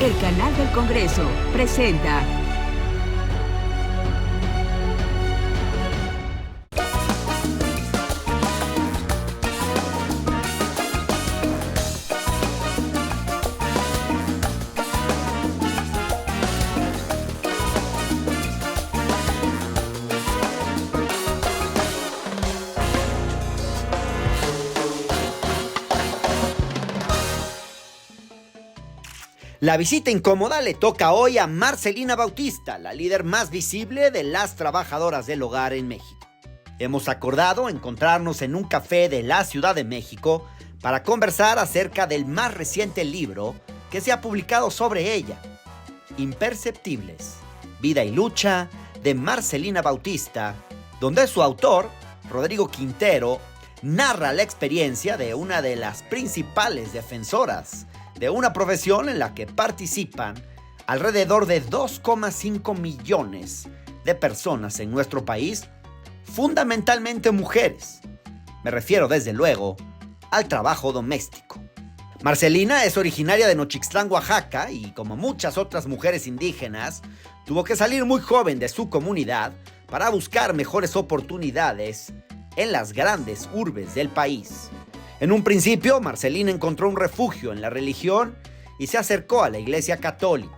El canal del Congreso presenta La visita incómoda le toca hoy a Marcelina Bautista, la líder más visible de las trabajadoras del hogar en México. Hemos acordado encontrarnos en un café de la Ciudad de México para conversar acerca del más reciente libro que se ha publicado sobre ella, Imperceptibles, Vida y Lucha, de Marcelina Bautista, donde su autor, Rodrigo Quintero, narra la experiencia de una de las principales defensoras de una profesión en la que participan alrededor de 2,5 millones de personas en nuestro país, fundamentalmente mujeres. Me refiero, desde luego, al trabajo doméstico. Marcelina es originaria de Nochixtlán, Oaxaca, y como muchas otras mujeres indígenas, tuvo que salir muy joven de su comunidad para buscar mejores oportunidades en las grandes urbes del país. En un principio, Marcelina encontró un refugio en la religión y se acercó a la Iglesia Católica.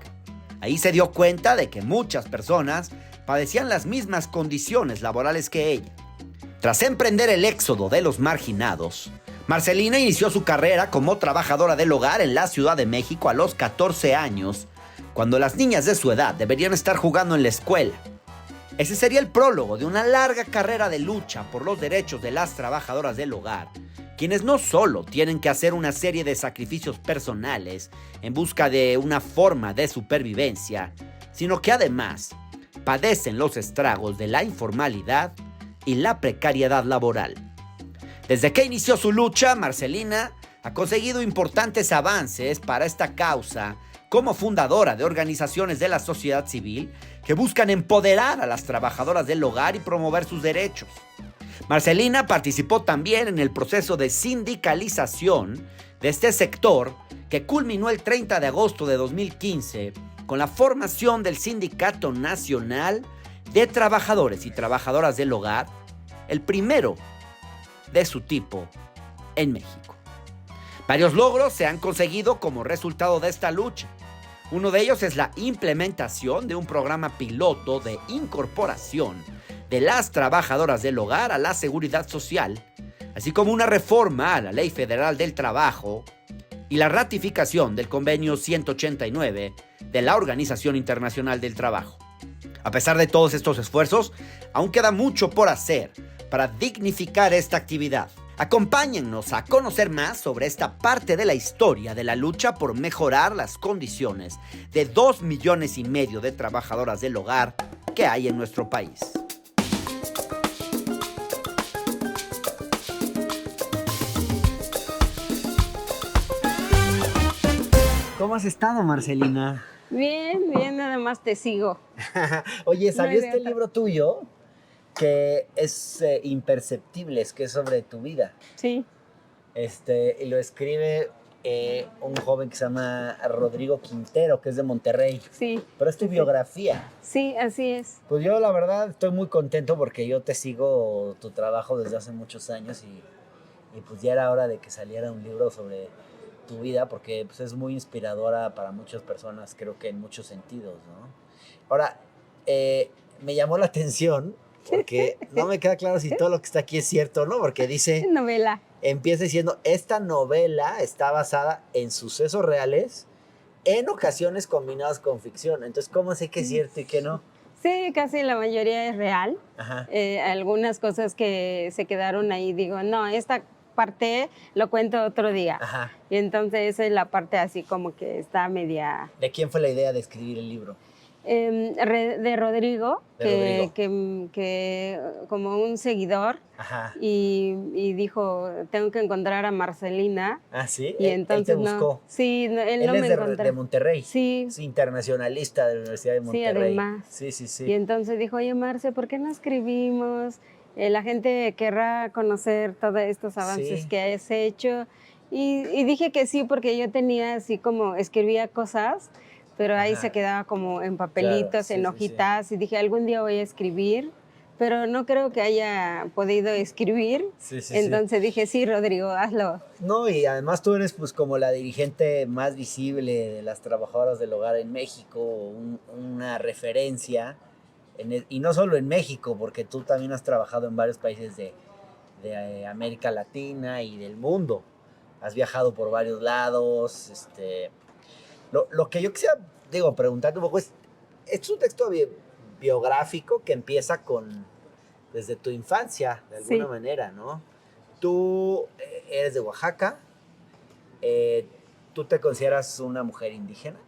Ahí se dio cuenta de que muchas personas padecían las mismas condiciones laborales que ella. Tras emprender el éxodo de los marginados, Marcelina inició su carrera como trabajadora del hogar en la Ciudad de México a los 14 años, cuando las niñas de su edad deberían estar jugando en la escuela. Ese sería el prólogo de una larga carrera de lucha por los derechos de las trabajadoras del hogar, quienes no solo tienen que hacer una serie de sacrificios personales en busca de una forma de supervivencia, sino que además padecen los estragos de la informalidad y la precariedad laboral. Desde que inició su lucha, Marcelina ha conseguido importantes avances para esta causa como fundadora de organizaciones de la sociedad civil que buscan empoderar a las trabajadoras del hogar y promover sus derechos. Marcelina participó también en el proceso de sindicalización de este sector que culminó el 30 de agosto de 2015 con la formación del Sindicato Nacional de Trabajadores y Trabajadoras del Hogar, el primero de su tipo en México. Varios logros se han conseguido como resultado de esta lucha. Uno de ellos es la implementación de un programa piloto de incorporación de las trabajadoras del hogar a la seguridad social, así como una reforma a la Ley Federal del Trabajo y la ratificación del Convenio 189 de la Organización Internacional del Trabajo. A pesar de todos estos esfuerzos, aún queda mucho por hacer para dignificar esta actividad. Acompáñennos a conocer más sobre esta parte de la historia de la lucha por mejorar las condiciones de 2,5 millones de trabajadoras del hogar que hay en nuestro país. ¿Cómo has estado, Marcelina? Bien, bien, nada más te sigo. Oye, salió este libro tuyo que es Imperceptibles, que es sobre tu vida. Sí. Y lo escribe un joven que se llama Rodrigo Quintero, que es de Monterrey. Sí. Pero es tu biografía. Sí, así es. Pues yo la verdad estoy muy contento porque yo te sigo tu trabajo desde hace muchos años y pues ya era hora de que saliera un libro sobre tu vida porque pues, es muy inspiradora para muchas personas, creo que en muchos sentidos, ¿no? Ahora, me llamó la atención porque no me queda claro si todo lo que está aquí es cierto o no, porque dice... Novela. Empieza diciendo, esta novela está basada en sucesos reales, en ocasiones combinados con ficción. Entonces, ¿cómo sé que es cierto y que no? Sí, casi la mayoría es real. Ajá. Algunas cosas que se quedaron ahí, digo, no, esta parte lo cuento otro día. Ajá. Y entonces esa es la parte así como que está media... ¿De quién fue la idea de escribir el libro? De Rodrigo, Rodrigo. Que como un seguidor. Ajá. Y dijo, tengo que encontrar a Marcelina. ¿Ah, sí? Y entonces él te buscó. No, sí, no, él no es me encontró. de Monterrey. Sí. Es internacionalista de la Universidad de Monterrey. Sí, además. Sí. Y entonces dijo, oye, Marce, ¿por qué no escribimos? La gente querrá conocer todos estos avances que has hecho. Y dije que sí, porque yo tenía así como, escribía cosas, pero ahí Ajá. se quedaba como en Claro, papelitos, sí, en sí, sí. hojitas, y dije, algún día voy a escribir, pero no creo que haya podido escribir. Sí, sí, sí. Entonces dije, sí, Rodrigo, hazlo. No, y además tú eres pues como la dirigente más visible de las trabajadoras del hogar en México, una referencia, y no solo en México, porque tú también has trabajado en varios países de América Latina y del mundo. Has viajado por varios lados. Lo que yo quisiera, digo, preguntarte un poco es un texto biográfico que empieza desde tu infancia, de alguna Sí, manera, ¿no? Tú eres de Oaxaca. Eh, ¿Tú te consideras una mujer indígena?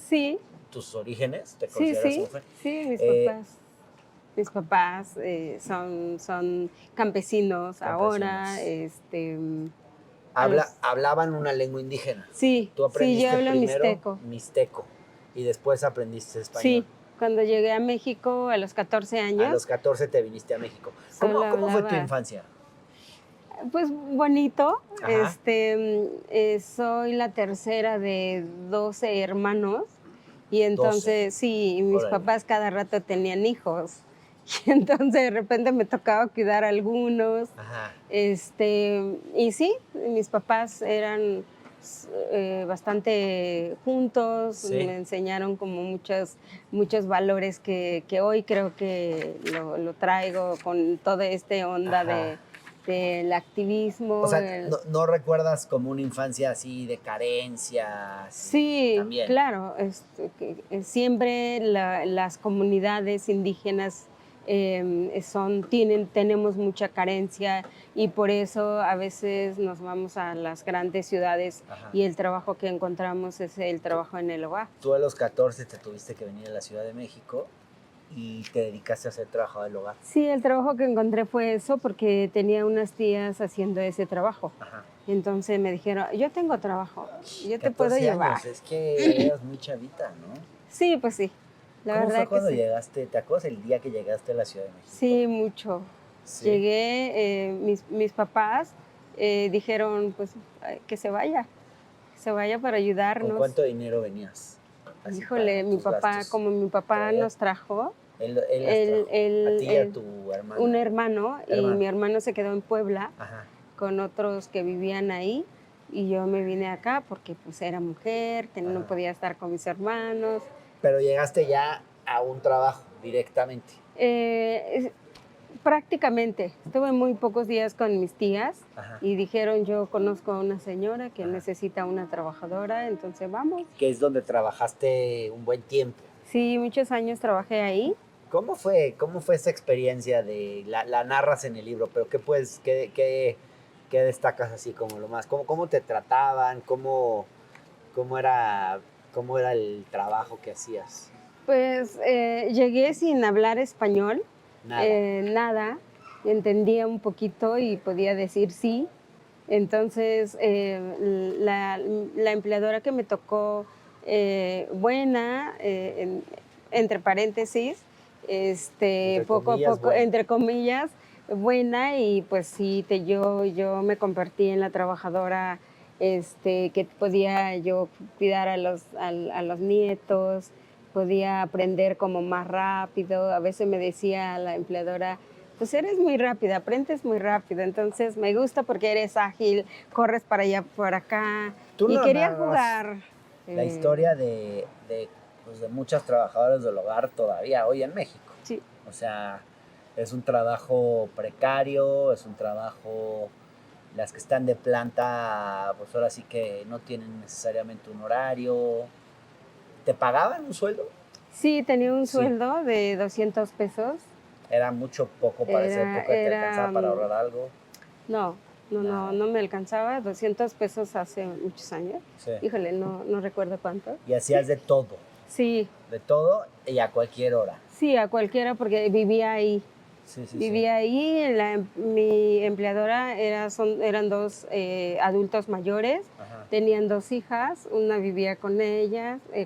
sí, ¿Tus orígenes te sí, consideras sí, una mujer? sí, Eh, mis papás son campesinos ahora, campesinos. a los, Hablaban una lengua indígena. sí, Tú sí, yo aprendiste hablo primero mixteco, mixteco y después aprendiste español. sí, cuando llegué a México a los 14 A años, los 14 te viniste a México. solo ¿Cómo fue tu hablaba. infancia? Pues bonito, Ajá. soy la tercera de 12 hermanos y 12. entonces sí, mis Órale. papás cada rato tenían hijos y entonces de repente me tocaba cuidar a algunos, Ajá. y sí, mis papás eran bastante juntos, Sí. me enseñaron como muchos valores que hoy creo que lo traigo con toda esta onda Ajá. del O activismo. sea, no recuerdas como una infancia así de carencia, así Sí, también. claro, siempre las comunidades indígenas tenemos mucha carencia y por eso a veces nos vamos a las grandes ciudades Ajá. y el trabajo que encontramos es el Tú, trabajo en el hogar. tú a los 14 te tuviste que venir a la Ciudad de México y te dedicaste a hacer trabajo del hogar. Sí, el trabajo que encontré fue eso porque tenía unas tías haciendo ese trabajo. Ajá. Entonces me dijeron, yo tengo trabajo, yo te puedo 14 llevar. años, es que eras muy chavita, ¿no? Sí, pues sí, la ¿Cómo fue verdad que cuando sí. llegaste? ¿Te acuerdas el día que llegaste a la Ciudad de México? Sí, mucho. Sí. Llegué, mis papás dijeron, pues, ay, que se vaya para ¿Con ayudarnos. cuánto dinero venías? Así para Híjole, mi tus papá, gastos. como mi papá Traer. nos trajo, Él las trajo. A ti y a tu hermana. un hermano, y Hermano. mi hermano se quedó en Puebla Ajá. con otros que vivían ahí, y yo me vine acá porque pues era mujer, no Ajá. podía estar con mis hermanos. Pero llegaste ya a un trabajo directamente. Eh, Prácticamente, estuve muy pocos días con mis tías Ajá. y dijeron, yo conozco a una señora que Ajá. necesita una trabajadora, entonces vamos. Que es donde trabajaste un buen tiempo. Sí, muchos años trabajé ahí. ¿Cómo fue esa experiencia la narras en el libro, pero qué destacas así como lo más? ¿Cómo te trataban? ¿Cómo era, cómo era el trabajo que hacías? Pues llegué sin hablar español, Nada. nada, entendía un poquito y podía decir sí. Entonces, la empleadora que me tocó, buena, entre paréntesis, Entre poco a comillas, poco, bueno. entre comillas, buena, y pues sí, yo me convertí en la trabajadora que podía yo cuidar a los nietos, podía aprender como más rápido. A veces me decía la empleadora, pues eres muy rápida, aprendes muy rápido, entonces me gusta porque eres ágil, corres para allá, por acá, Tú y no quería narras jugar. la historia pues, de muchas trabajadoras del hogar todavía hoy en México. Sí, O sea, es un trabajo precario, es un trabajo, las que están de planta, pues ahora sí que no tienen necesariamente un horario. ¿Te pagaban un sueldo? sí, tenía un Sí. sueldo de 200 pesos. Era mucho, poco para esa época, ¿te alcanzaba para ahorrar algo? No, Nada. no me alcanzaba, 200 pesos hace muchos años. Sí. Híjole, no recuerdo cuánto. Y hacías de todo y a cualquier hora. Sí, a cualquiera porque vivía ahí. Sí, sí, Vivía ahí, mi empleadora eran dos adultos mayores, Ajá. tenían dos hijas, una vivía con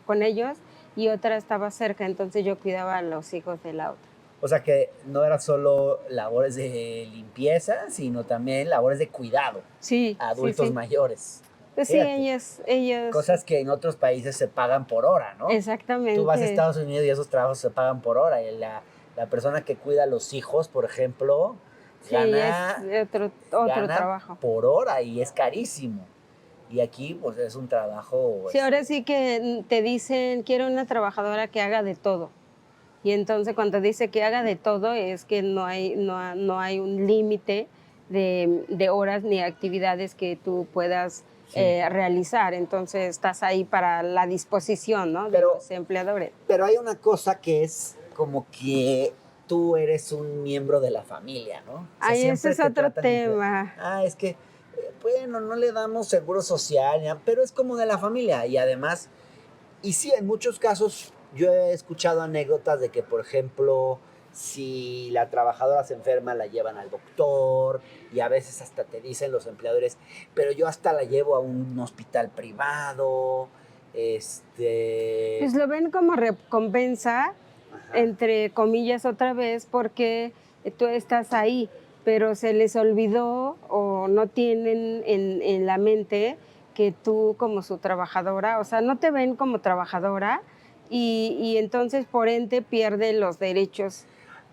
con ellos, y otra estaba cerca, entonces yo cuidaba a los hijos de la otra. O sea que no era solo labores de limpieza, sino también labores de cuidado Sí, a sí, adultos sí. mayores. Pues sí, Fíjate, ellos, cosas que en otros países se pagan por hora, ¿no? exactamente. Tú vas a Estados Unidos y esos trabajos se pagan por hora. Y la persona que cuida a los hijos, por ejemplo, Sí, es gana, otro gana trabajo. por hora y es carísimo. Y aquí, pues, es un trabajo... Sí, ahora sí que te dicen, quiero una trabajadora que haga de todo. Y entonces cuando dice que haga de todo es que no hay un límite de horas ni actividades que tú puedas Sí. realizar. Entonces estás ahí para la disposición, ¿no?, de Pero- los empleadores. Pero hay una cosa que es como que tú eres un miembro de la familia, ¿no? O sea, Ay, ese siempre es te otro tratan tema. es que, bueno, no le damos seguro social, ya, pero es como de la familia. Y además, y sí, en muchos casos yo he escuchado anécdotas de que, por ejemplo, si la trabajadora se enferma, la llevan al doctor y a veces hasta te dicen los empleadores, pero yo hasta la llevo a un hospital privado, Pues lo ven como recompensa, Ajá. entre comillas otra vez, porque tú estás ahí, pero se les olvidó o no tienen en la mente que tú como su trabajadora, o sea, no te ven como trabajadora y entonces por ende pierde los derechos.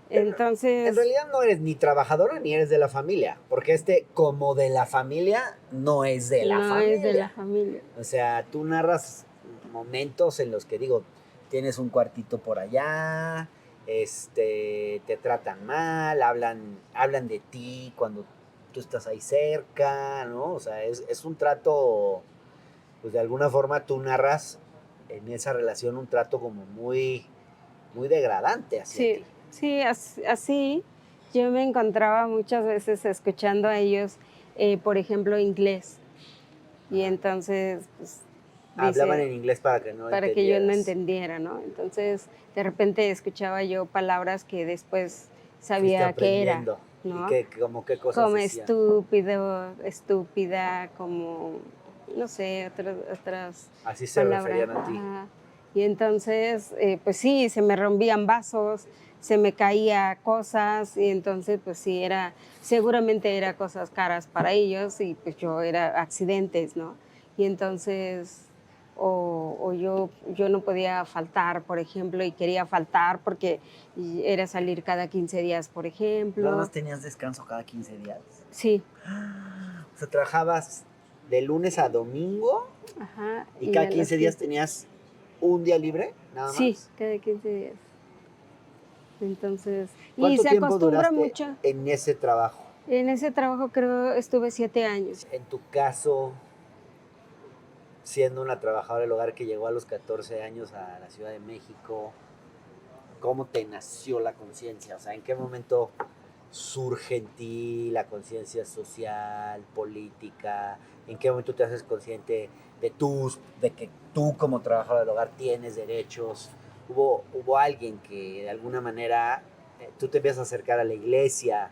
En Entonces, realidad no eres ni trabajadora ni eres de la familia, porque como de la familia no es de la no es de la familia. familia. O sea, tú narras momentos en los que digo, tienes un cuartito por allá, te tratan mal, hablan de ti cuando tú estás ahí cerca, ¿no? O sea, es un trato, pues de alguna forma tú narras en esa relación un trato como muy, muy degradante hacia Sí, ti. sí, así yo me encontraba muchas veces escuchando a ellos, por ejemplo, inglés. Y Ajá. entonces, pues, Hablaban dice, en inglés para que no para que yo no entendieras. entendiera, ¿no? Entonces, de repente escuchaba yo palabras que después Fuiste sabía qué era, aprendiendo. ¿Y ¿no? como qué cosas Como decían? estúpido, estúpida, como, no sé, otras Así se palabras. referían a ti. Ajá. Y entonces, pues sí, se me rompían vasos, se me caía cosas y entonces, pues sí, seguramente era cosas caras para ellos y pues yo era accidentes, ¿no? Y entonces, o yo no podía faltar, por ejemplo, y quería faltar porque era salir cada 15 días, por Nada más ejemplo. tenías descanso cada 15 días. Sí, O sea, trabajabas de lunes a domingo ajá, y y cada a los 15 días 15. tenías un día libre, nada Sí, más. cada 15 días. Entonces, y ¿Cuánto se tiempo acostumbra duraste mucho. en ese trabajo? En ese trabajo creo estuve 7 años. En tu caso, siendo una trabajadora del hogar que llegó a los 14 años a la Ciudad de México, ¿cómo te nació la conciencia? O sea, ¿en qué momento surge en ti la conciencia social, política? ¿En qué momento te haces consciente de que tú como trabajador del hogar tienes derechos? ¿Hubo alguien que de alguna manera tú te empiezas a acercar a la iglesia?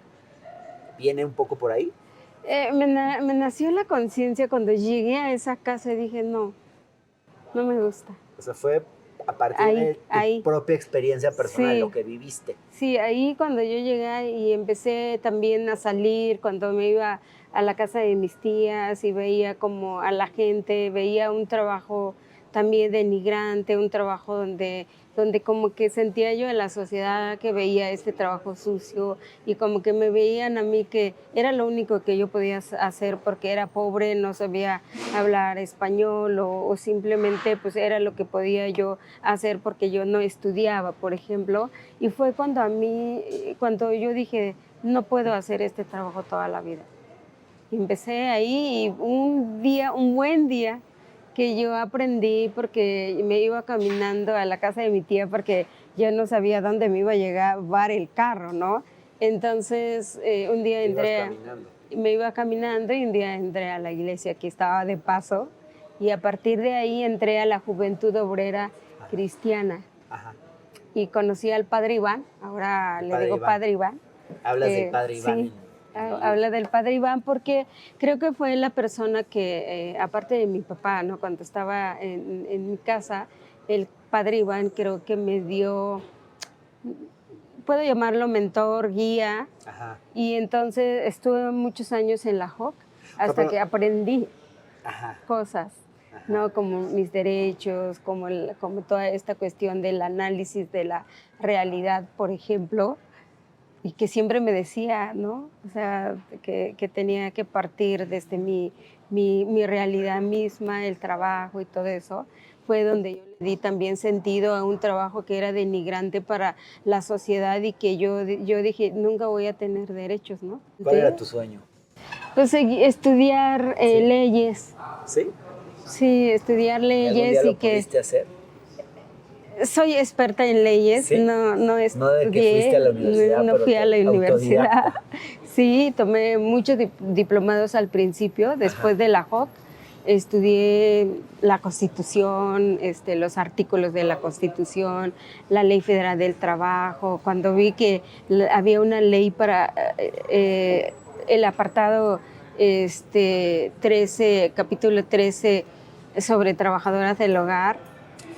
¿Viene un poco por ahí? Me nació la conciencia cuando llegué a esa casa y dije, no, no me gusta. O sea, fue a partir Ahí, de tu ahí. propia experiencia personal, lo Sí, que viviste. sí, ahí cuando yo llegué y empecé también a salir, cuando me iba a la casa de mis tías y veía como a la gente, veía un trabajo también denigrante, un trabajo donde como que sentía yo en la sociedad que veía este trabajo sucio y como que me veían a mí que era lo único que yo podía hacer porque era pobre, no sabía hablar español o simplemente pues era lo que podía yo hacer porque yo no estudiaba, por ejemplo. Y fue cuando yo dije, no puedo hacer este trabajo toda la vida. Y empecé ahí y un buen día que yo aprendí porque me iba caminando a la casa de mi tía porque yo no sabía dónde me iba a llevar el carro, ¿no? Entonces, un día Te ibas caminando. me iba caminando y un día entré a la iglesia que estaba de paso y a partir de ahí entré a la Juventud Obrera Ajá. Cristiana Ajá. y conocí al padre Iván, ahora El le padre digo Iván. padre Iván. Hablas del padre Iván Sí, en el libro. habla del padre Iván porque creo que fue la persona que, aparte de mi papá, ¿no? Cuando estaba en mi casa, el padre Iván creo que me dio, puedo llamarlo mentor, guía, Ajá. y entonces estuve muchos años en la JOC O sea, hasta que aprendí. Ajá, cosas, ajá. ¿no? Como mis derechos, como toda esta cuestión del análisis de la realidad, por ejemplo, y que siempre me decía, ¿no? O sea, que tenía que partir desde mi realidad misma, el trabajo y todo eso, fue donde yo le di también sentido a un trabajo que era denigrante para la sociedad y que yo dije, nunca voy a tener derechos, ¿no? ¿Cuál era tu sueño? Pues estudiar Sí. leyes, ¿Sí? sí, estudiar ¿Y algún día leyes y lo que pudiste hacer? soy experta en leyes, ¿Sí? no No de que fuiste estudié, a la universidad, no pero fui a la universidad. autodidacta. Sí, tomé muchos diplomados al principio, después Ajá. de la JOC, estudié la Constitución, los artículos de la Constitución, la Ley Federal del Trabajo, cuando vi que había una ley para el apartado 13, capítulo 13 sobre trabajadoras del hogar,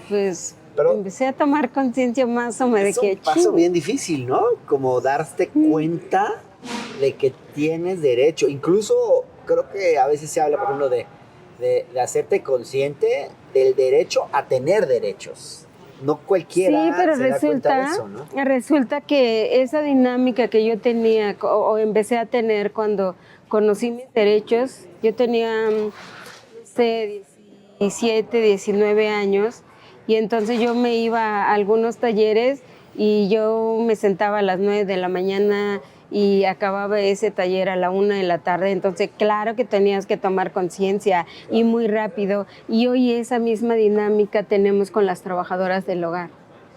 pues Pero empecé a tomar conciencia más o menos de es un que paso bien difícil, ¿no? Como darte cuenta de que tienes derecho. Incluso creo que a veces se habla, por ejemplo, de hacerte consciente del derecho a tener derechos. No cualquiera sí, pero se da cuenta de eso, ¿no? resulta que esa dinámica que yo tenía o empecé a tener cuando conocí mis derechos, yo tenía, no sé, 17, 19 años, y entonces yo me iba a algunos talleres y yo me sentaba a las 9 de la mañana y acababa ese taller a la 1 de la tarde, entonces claro que tenías que tomar conciencia y muy rápido, y hoy esa misma dinámica tenemos con las trabajadoras del hogar.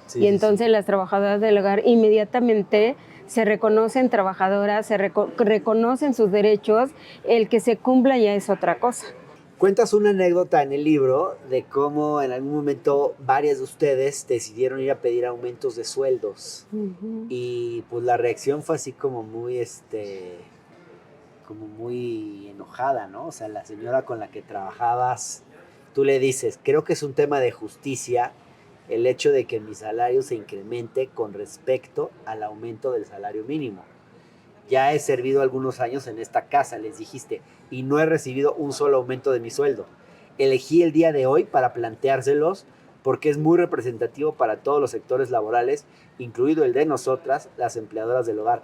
Sí, Y entonces las trabajadoras del hogar inmediatamente se reconocen trabajadoras, reconocen sus derechos, el que se cumpla ya es otra cosa. Cuentas una anécdota en el libro de cómo en algún momento varias de ustedes decidieron ir a pedir aumentos de sueldos. Uh-huh. Y pues la reacción fue así como muy, como muy enojada, ¿no? O sea, la señora con la que trabajabas, tú le dices, creo que es un tema de justicia el hecho de que mi salario se incremente con respecto al aumento del salario mínimo. Ya he servido algunos años en esta casa, les dijiste, y no he recibido un solo aumento de mi sueldo. Elegí el día de hoy para planteárselos porque es muy representativo para todos los sectores laborales, incluido el de nosotras, las empleadoras del hogar.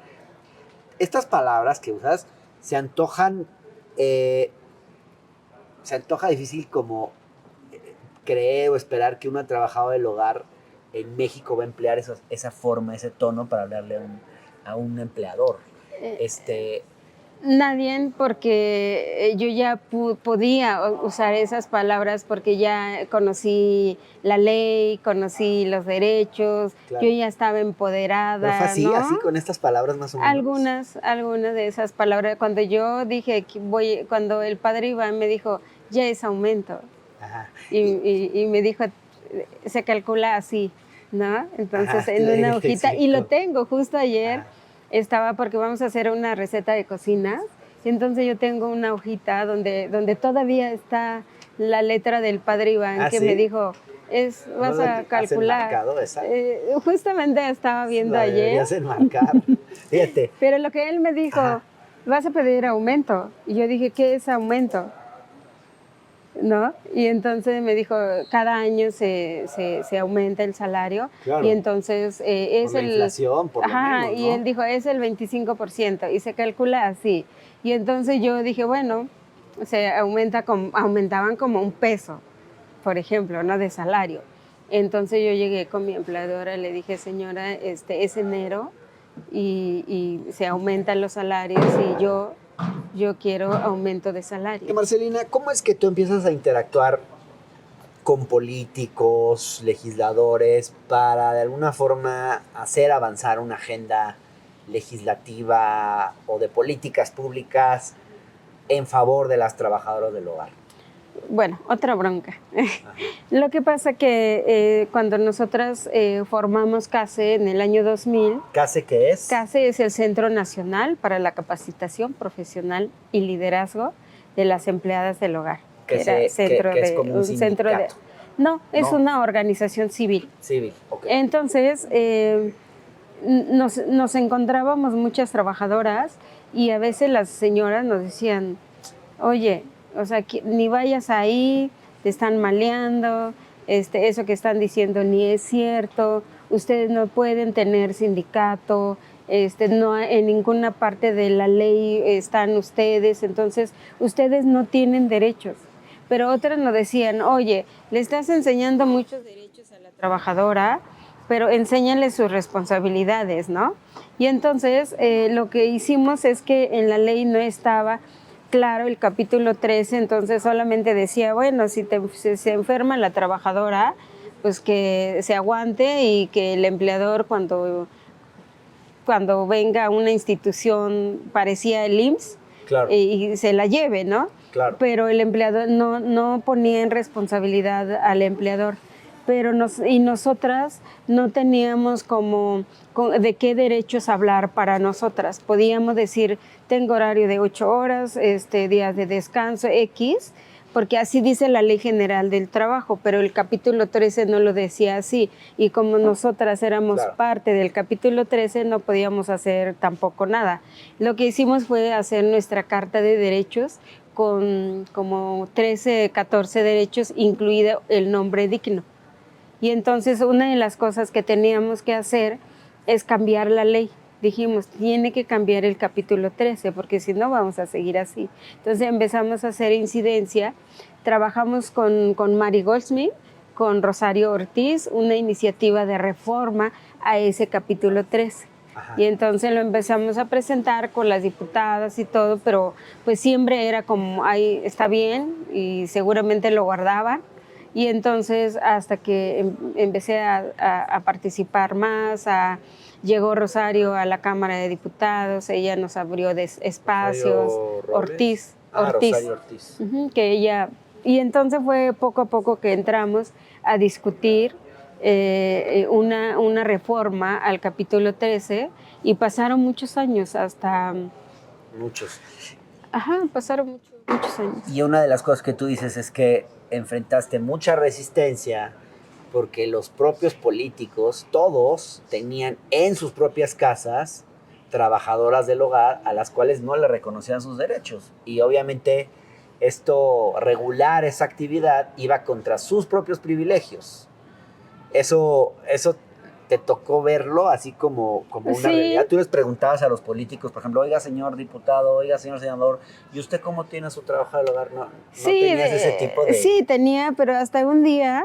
Estas palabras que usas se antojan, se antoja difícil como creer o esperar que una trabajadora del hogar en México va a emplear esa forma, ese tono para hablarle a un empleador. Nadie, porque yo ya podía usar esas palabras porque ya conocí la ley, conocí los derechos, Claro. yo ya estaba empoderada. Pero fue así, ¿no? así con estas palabras más o menos. Algunas de esas palabras. Cuando yo dije que cuando el padre Iván me dijo, ya es aumento. Ajá. Y me dijo, se calcula así, ¿no? Entonces Ajá, en una hojita, y lo tengo justo ayer. Ajá. Estaba porque vamos a hacer una receta de cocina, y entonces yo tengo una hojita donde todavía está la letra del padre Iván que ¿sí? me dijo, vas a calcular. Enmarcado esa? Justamente estaba viendo ayer. Deberías enmarcar, fíjate. Pero lo que él me dijo, ajá, vas a pedir aumento. Y yo dije, ¿qué es aumento? ¿No? Y entonces me dijo, cada año se aumenta el salario. Claro. Y entonces es por la inflación, por ajá, lo menos, ¿no? Y él dijo, es el 25% y se calcula así. Y entonces yo dije, bueno, aumentaban como un peso, por ejemplo, ¿no? De salario. Entonces yo llegué con mi empleadora y le dije, señora, es enero y se aumentan los salarios y yo quiero aumento de salario. Marcelina, ¿cómo es que tú empiezas a interactuar con políticos, legisladores, para de alguna forma hacer avanzar una agenda legislativa o de políticas públicas en favor de las trabajadoras del hogar? Bueno, otra bronca. Lo que pasa que cuando nosotras formamos CASE en el año 2000... ¿CASE qué es? CASE es el Centro Nacional para la Capacitación Profesional y Liderazgo de las Empleadas del Hogar. Que es como un sindicato. No, es una organización civil. Civil, ok. Entonces, nos encontrábamos muchas trabajadoras y a veces las señoras nos decían, oye, o sea, ni vayas ahí, te están maleando, eso que están diciendo ni es cierto, ustedes no pueden tener sindicato, no en ninguna parte de la ley están ustedes, entonces ustedes no tienen derechos. Pero otras nos decían, oye, le estás enseñando muchos derechos a la trabajadora, pero enséñale sus responsabilidades, ¿no? Y entonces lo que hicimos es que en la ley no estaba claro el capítulo 13, entonces solamente decía, bueno, si se enferma la trabajadora, pues que se aguante y que el empleador cuando venga a una institución parecía el IMSS, Claro. Y se la lleve, ¿no? Claro. Pero el empleador no ponía en responsabilidad al empleador. Pero nosotras no teníamos de qué derechos hablar para nosotras. Podíamos decir, tengo horario de 8 horas, días de descanso, X, porque así dice la Ley General del Trabajo, pero el capítulo 13 no lo decía así. Y como nosotras éramos parte del capítulo 13, no podíamos hacer tampoco nada. Lo que hicimos fue hacer nuestra Carta de Derechos con como 13, 14 derechos, incluido el nombre digno. Y entonces una de las cosas que teníamos que hacer es cambiar la ley. Dijimos, tiene que cambiar el capítulo 13, porque si no vamos a seguir así. Entonces empezamos a hacer incidencia, trabajamos con Mary Goldsmith, con Rosario Ortiz, una iniciativa de reforma a ese capítulo 13. Ajá. Y entonces lo empezamos a presentar con las diputadas y todo, pero pues siempre era como, ahí está bien, y seguramente lo guardaban. Y entonces hasta que empecé a participar más, llegó Rosario a la Cámara de Diputados, ella nos abrió espacios, Ortiz. Rosario Ortiz. Que ella, y entonces fue poco a poco que entramos a discutir una reforma al capítulo 13 y pasaron muchos años hasta... Muchos. Ajá, pasaron muchos años. Y una de las cosas que tú dices es que enfrentaste mucha resistencia porque los propios políticos, todos tenían en sus propias casas trabajadoras del hogar a las cuales no le reconocían sus derechos. Y obviamente regular esa actividad iba contra sus propios privilegios. Eso te tocó verlo así como una realidad. Tú les preguntabas a los políticos, por ejemplo, oiga, señor diputado, oiga, señor senador, ¿y usted cómo tiene su trabajo del hogar? No tenías ese tipo de... Sí, tenía, pero hasta un día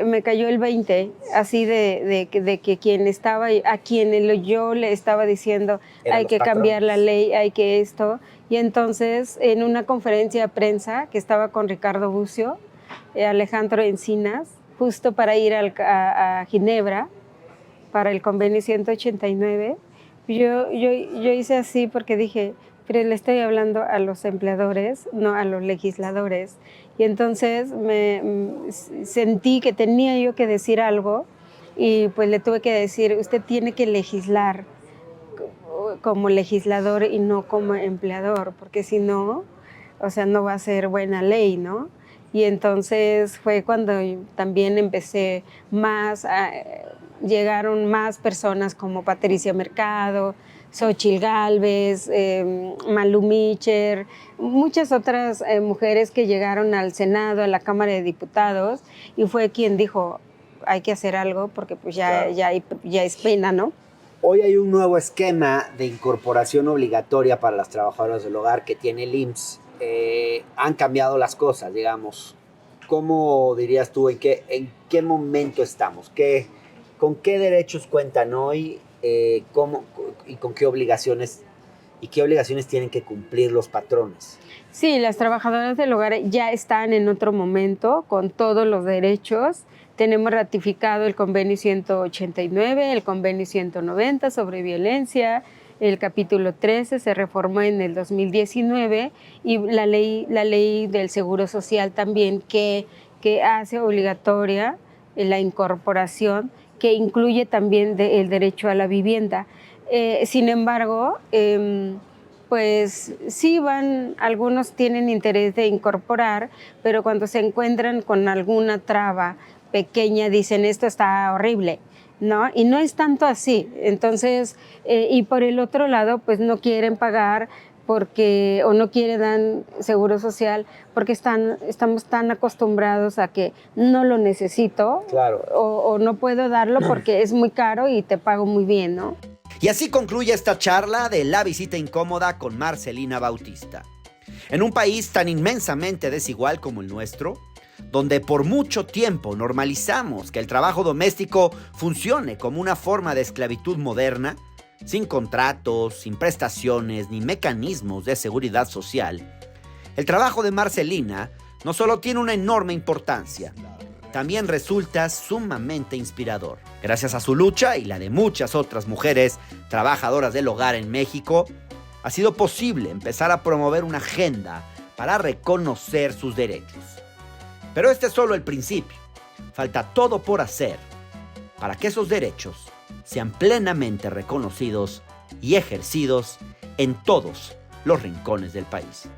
me cayó el 20, así de que quien estaba, a quien yo le estaba diciendo, hay que cambiar la ley, hay que esto. Y entonces, en una conferencia de prensa que estaba con Ricardo Bucio, Alejandro Encinas, justo para ir a Ginebra, para el convenio 189, yo hice así porque dije, pero le estoy hablando a los empleadores, no a los legisladores. Y entonces sentí que tenía yo que decir algo y pues le tuve que decir, usted tiene que legislar como legislador y no como empleador, porque si no, o sea, no va a ser buena ley, ¿no? Y entonces fue cuando también empecé llegaron más personas como Patricia Mercado, Xochitl Gálvez, Malú Micher, muchas otras mujeres que llegaron al Senado, a la Cámara de Diputados, y fue quien dijo, hay que hacer algo porque pues ya es pena, ¿no? Hoy hay un nuevo esquema de incorporación obligatoria para las trabajadoras del hogar que tiene el IMSS. Han cambiado las cosas, digamos. ¿Cómo dirías tú, en qué momento estamos? ¿Con qué derechos cuentan hoy? ¿Y con qué obligaciones? ¿Y qué obligaciones tienen que cumplir los patrones? Sí, las trabajadoras del hogar ya están en otro momento con todos los derechos. Tenemos ratificado el convenio 189, el convenio 190 sobre violencia, el capítulo 13 se reformó en el 2019 y la ley del Seguro Social también que hace obligatoria la incorporación, que incluye también el derecho a la vivienda. Sin embargo, pues sí algunos tienen interés de incorporar, pero cuando se encuentran con alguna traba pequeña dicen esto está horrible, ¿no? Y no es tanto así. Entonces, y por el otro lado, pues no quieren pagar porque o no quiere dar seguro social porque estamos tan acostumbrados a que no lo necesito, Claro. o no puedo darlo porque es muy caro y te pago muy bien, ¿no? Y así concluye esta charla de La Visita Incómoda con Marcelina Bautista. En un país tan inmensamente desigual como el nuestro, donde por mucho tiempo normalizamos que el trabajo doméstico funcione como una forma de esclavitud moderna, sin contratos, sin prestaciones ni mecanismos de seguridad social, el trabajo de Marcelina no solo tiene una enorme importancia, también resulta sumamente inspirador. Gracias a su lucha y la de muchas otras mujeres trabajadoras del hogar en México, ha sido posible empezar a promover una agenda para reconocer sus derechos. Pero este es solo el principio. Falta todo por hacer para que esos derechos sean plenamente reconocidos y ejercidos en todos los rincones del país.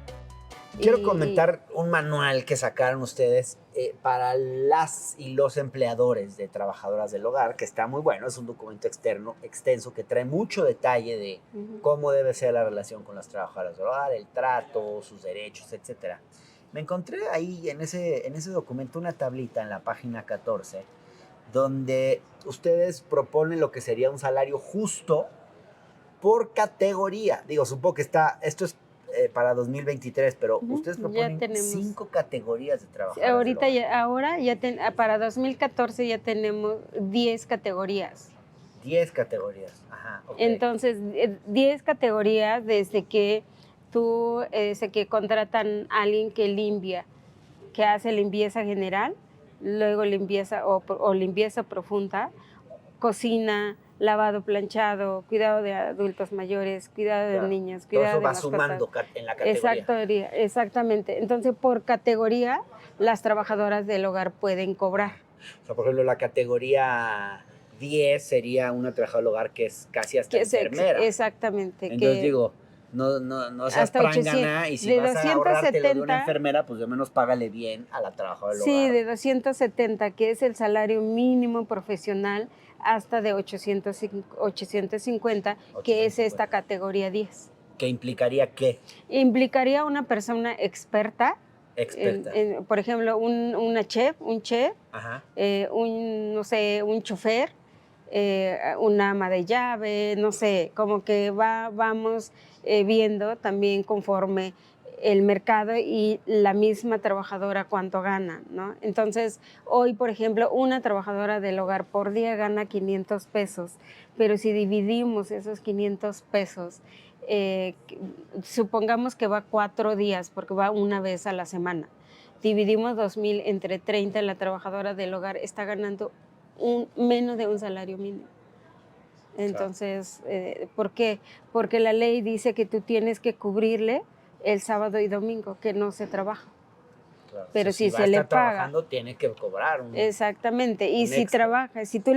Quiero comentar un manual que sacaron ustedes para las y los empleadores de trabajadoras del hogar, que está muy bueno. Es un documento extenso, que trae mucho detalle de cómo debe ser la relación con las trabajadoras del hogar, el trato, sus derechos, etc. Me encontré ahí en ese documento una tablita en la página 14, donde ustedes proponen lo que sería un salario justo por categoría. Digo, supongo que esto es para 2023, pero ustedes proponen 5 categorías de trabajadoras. Ahorita para 2014 ya tenemos 10 categorías. 10 categorías, ajá. Okay. Entonces, 10 categorías desde que desde que contratan a alguien que limpia, que hace limpieza general, luego limpieza o limpieza profunda, cocina, lavado, planchado, cuidado de adultos mayores, cuidado de niños, cuidado de mascotas. Todo eso va sumando en la categoría. Exactamente. Entonces, por categoría, las trabajadoras del hogar pueden cobrar. O sea, por ejemplo, la categoría 10 sería una trabajadora del hogar que es casi hasta enfermera. Exactamente. Entonces digo, no seas prángana, y si vas a ahorrártelo de una enfermera, pues de menos págale bien a la trabajadora del hogar. Sí, de 270, que es el salario mínimo profesional, hasta de 850, que es esta categoría 10. ¿Qué implicaría qué? Implicaría una persona experta. Por ejemplo, un chef, ajá. Un chofer, una ama de llave, no sé, como que vamos viendo también conforme el mercado y la misma trabajadora cuánto gana, ¿no? Entonces, hoy, por ejemplo, una trabajadora del hogar por día gana 500 pesos, pero si dividimos esos 500 pesos, supongamos que va 4 días, porque va una vez a la semana, dividimos 2,000 entre 30, la trabajadora del hogar está ganando menos de un salario mínimo. Entonces, ¿por qué? Porque la ley dice que tú tienes que cubrirle el sábado y domingo, que no se trabaja. Claro. Pero si se le paga, trabajando, tiene que cobrar exactamente. Y si trabaja, si tú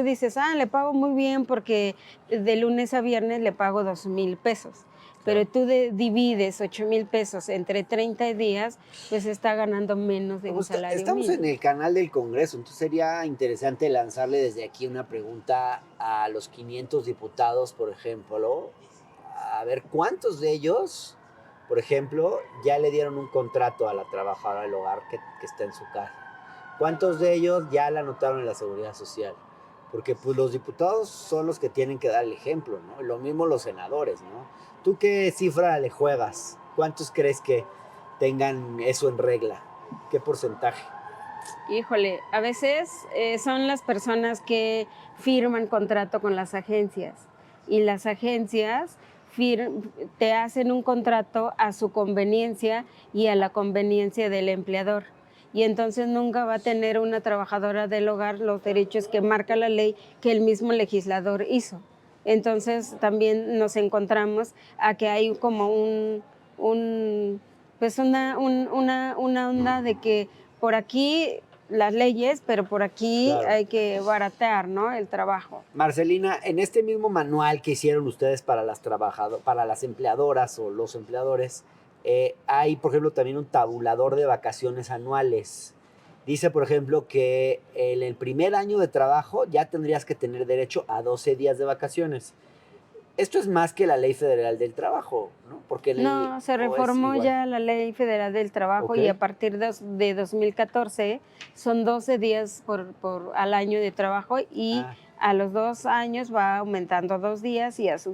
dices, le pago muy bien porque de lunes a viernes le pago 2,000 pesos. Pero tú divides 8,000 pesos entre 30 días, pues está ganando menos de un salario Estamos mínimo. en el canal del Congreso, entonces sería interesante lanzarle desde aquí una pregunta a los 500 diputados, por ejemplo, a ver cuántos de ellos, por ejemplo, ya le dieron un contrato a la trabajadora del hogar que está en su casa. ¿Cuántos de ellos ya la anotaron en la Seguridad Social? Porque pues los diputados son los que tienen que dar el ejemplo, ¿no? Lo mismo los senadores, ¿no? ¿Tú qué cifra le juegas? ¿Cuántos crees que tengan eso en regla? ¿Qué porcentaje? Híjole, a veces son las personas que firman contrato con las agencias y las agencias te hacen un contrato a su conveniencia y a la conveniencia del empleador. Y entonces nunca va a tener una trabajadora del hogar los derechos que marca la ley que el mismo legislador hizo. Entonces también nos encontramos a que hay como una onda de que por aquí las leyes, pero por aquí hay que baratear, ¿no? El trabajo. Marcelina, en este mismo manual que hicieron ustedes para las empleadoras o los empleadores, hay, por ejemplo, también un tabulador de vacaciones anuales. Dice, por ejemplo, que en el primer año de trabajo ya tendrías que tener derecho a 12 días de vacaciones. Esto es más que la Ley Federal del Trabajo, ¿no? Porque No, se ¿o es reformó igual? ya la Ley Federal del Trabajo Ok. y a partir de 2014 son 12 días al año de trabajo y Ah, a los 2 años va aumentando 2 días y así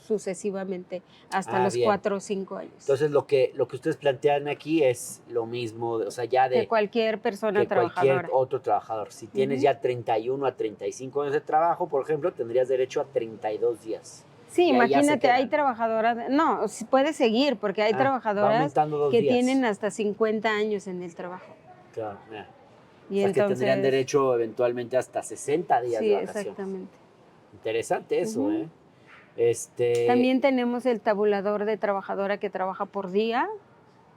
sucesivamente hasta los bien. 4 o 5 años. Entonces lo que ustedes plantean aquí es lo mismo, o sea, ya Que de cualquier persona que cualquier trabajadora. otro trabajador. Si tienes Ujú. ya 31 a 35 años de trabajo, por ejemplo, tendrías derecho a 32 días. Sí, Y ahí ya se imagínate, hay quedan. trabajadoras, no, puede seguir porque hay Va trabajadoras aumentando 2 que días. tienen hasta 50 años en el trabajo. Claro, mira. O Y sea, que tendrían entonces, derecho eventualmente hasta 60 días sí, de vacaciones. exactamente. Interesante eso, Ujú. ¿eh? Este, También tenemos el tabulador de trabajadora que trabaja por día,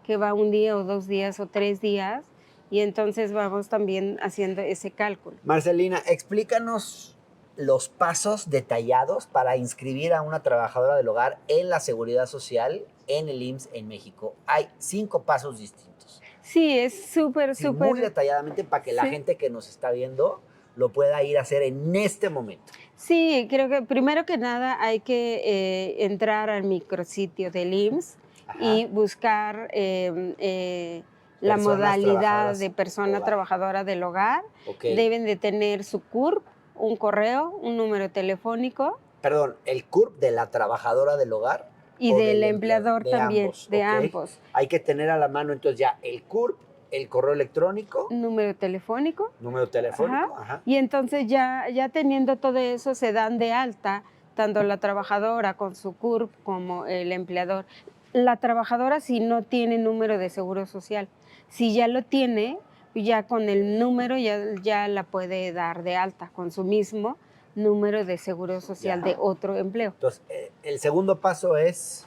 que va un día o 2 días o 3 días, y entonces vamos también haciendo ese cálculo. Marcelina, explícanos los pasos detallados para inscribir a una trabajadora del hogar en la Seguridad Social en el IMSS en México. Hay 5 pasos distintos. Sí, es súper, Sí, muy súper. detalladamente para que la Sí. gente que nos está viendo lo pueda ir a hacer en este momento. Sí, creo que primero que nada hay que entrar al micrositio del IMSS Ajá. y buscar la Personas modalidad trabajadoras de persona hogar. trabajadora del hogar. Ok. Deben de tener su CURP, un correo, un número telefónico Perdón, el CURP de la trabajadora del hogar y o del del empleador, empleador de también, ambos, de ¿ok? ambos. Hay que tener a la mano entonces ya el CURP, el correo electrónico, Número telefónico. número Ajá. telefónico, ajá. Y entonces ya teniendo todo eso se dan de alta tanto la trabajadora con su CURP como el empleador. La trabajadora si no tiene número de seguro social, si ya lo tiene, ya con el número ya la puede dar de alta con su mismo número de seguro social Ya. de otro empleo. Entonces, el segundo paso es,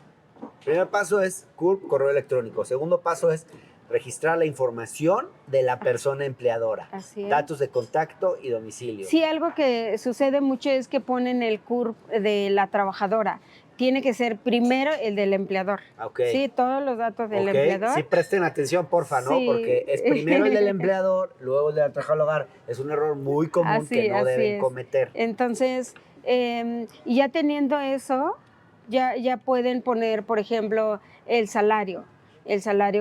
primer paso es CURP, correo electrónico. Segundo paso es registrar la información de la persona empleadora. Así es. Datos de contacto y domicilio. Sí, algo que sucede mucho es que ponen el CURP de la trabajadora. Tiene que ser primero el del empleador. Ok. Sí, todos los datos del Ok, empleador. sí presten atención, porfa, ¿no? Sí. Porque es primero el del empleador, luego el de la trabajadora del hogar. Es un error muy común que no Así deben es. cometer. Entonces, y ya teniendo eso, ya pueden poner, por ejemplo, el salario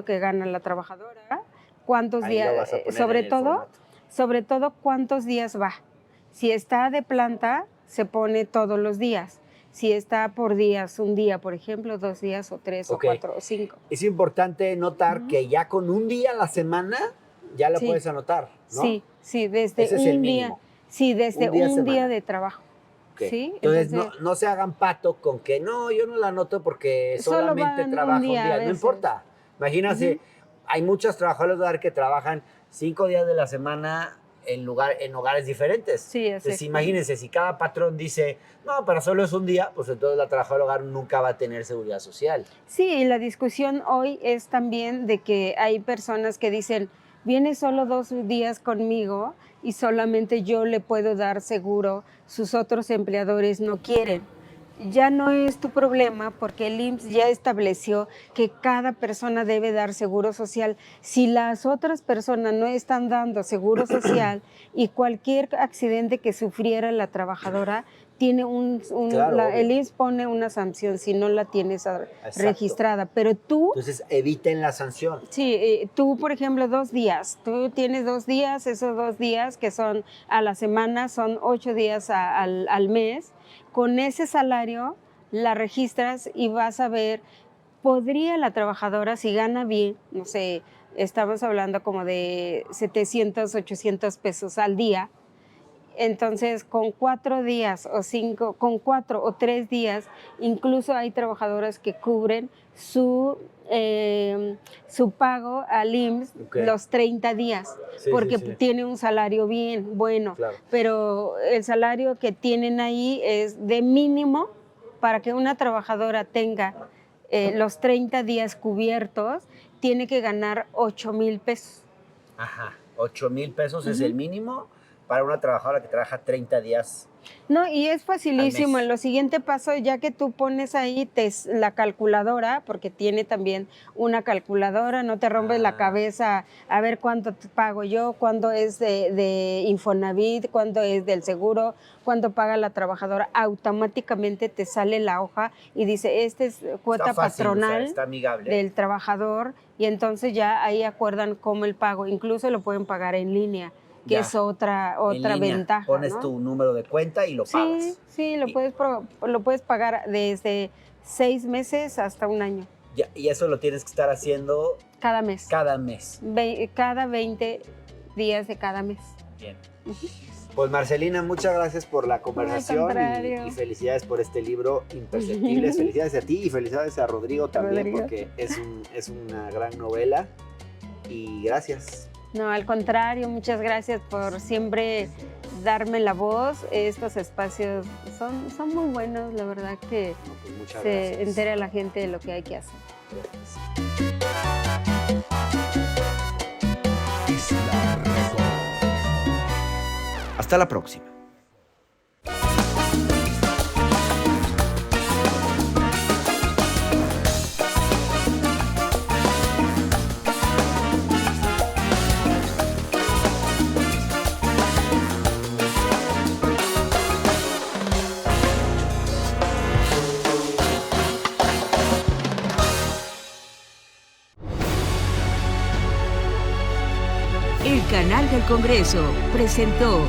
que gana la trabajadora, cuántos Ahí lo días, vas a poner en el formato. sobre todo cuántos días va. Si está de planta, se pone todos los días. Si está por días, un día, por ejemplo, 2 días o 3 Ok. o 4 o 5. Es importante notar que ya con un día a la semana ya la Sí. puedes anotar, ¿no? Sí, desde Ese es el un día. mínimo. Sí, desde Un día a un día semana. de trabajo. Ok. Sí, Entonces, entonces no se hagan pato con que no, yo no la anoto porque solo solamente van un trabaja un día a día. No veces. importa. Imagínate, hay muchas trabajadoras de hogar que trabajan 5 días de la semana en hogares diferentes. Sí, Entonces, exactamente. imagínense, si cada patrón dice, no, para solo es un día, pues entonces la trabajadora del hogar nunca va a tener seguridad social. Sí, y la discusión hoy es también de que hay personas que dicen, viene solo 2 días conmigo y solamente yo le puedo dar seguro, sus otros empleadores no quieren. Ya no es tu problema porque el IMSS ya estableció que cada persona debe dar seguro social. Si las otras personas no están dando seguro social y cualquier accidente que sufriera la trabajadora, tiene Claro, el obvio. IMSS pone una sanción si no la tienes Exacto. registrada. Pero tú, Entonces, eviten la sanción. sí, tú, por ejemplo, 2 días, tú tienes 2 días, esos 2 días que son a la semana, son 8 días al mes. Con ese salario la registras y vas a ver, podría la trabajadora, si gana bien, no sé, estamos hablando como de 700, 800 pesos al día, entonces con 4 días o 5, con 4 o 3 días, incluso hay trabajadoras que cubren su pago al IMSS los 30 días, Sí, porque sí, sí. tiene un salario bien bueno, Claro. pero el salario que tienen ahí es de mínimo para que una trabajadora tenga los 30 días cubiertos, tiene que ganar 8,000 pesos. Ajá. 8,000 pesos es el mínimo para una trabajadora que trabaja 30 días. No, y es facilísimo. mes. En lo siguiente paso, ya que tú pones ahí la calculadora, porque tiene también una calculadora, no te rompes la cabeza a ver cuánto te pago yo, cuándo es de Infonavit, cuándo es del seguro, cuánto paga la trabajadora. Automáticamente te sale la hoja y dice, esta es cuota Está fácil, patronal está amigable. del trabajador, y entonces ya ahí acuerdan cómo el pago. Incluso lo pueden pagar en línea, que Ya. es otra En línea, ventaja, pones ¿no? tu número de cuenta y lo pagas. Sí, lo Y- puedes pagar desde 6 meses hasta un año, Y eso lo tienes que estar haciendo cada mes. cada mes. Cada 20 días de cada mes. Bien. Pues Marcelina, muchas gracias por la conversación contrario. y felicidades por este libro Imperceptibles. Felicidades a ti y felicidades a Rodrigo también, Rodrigo. porque es una gran novela. Y gracias. No, al contrario, muchas gracias por siempre darme la voz. Estos espacios son muy buenos, la verdad que No, pues muchas se gracias. entera la gente de lo que hay que hacer. Isla Record. Hasta la próxima. El canal del Congreso presentó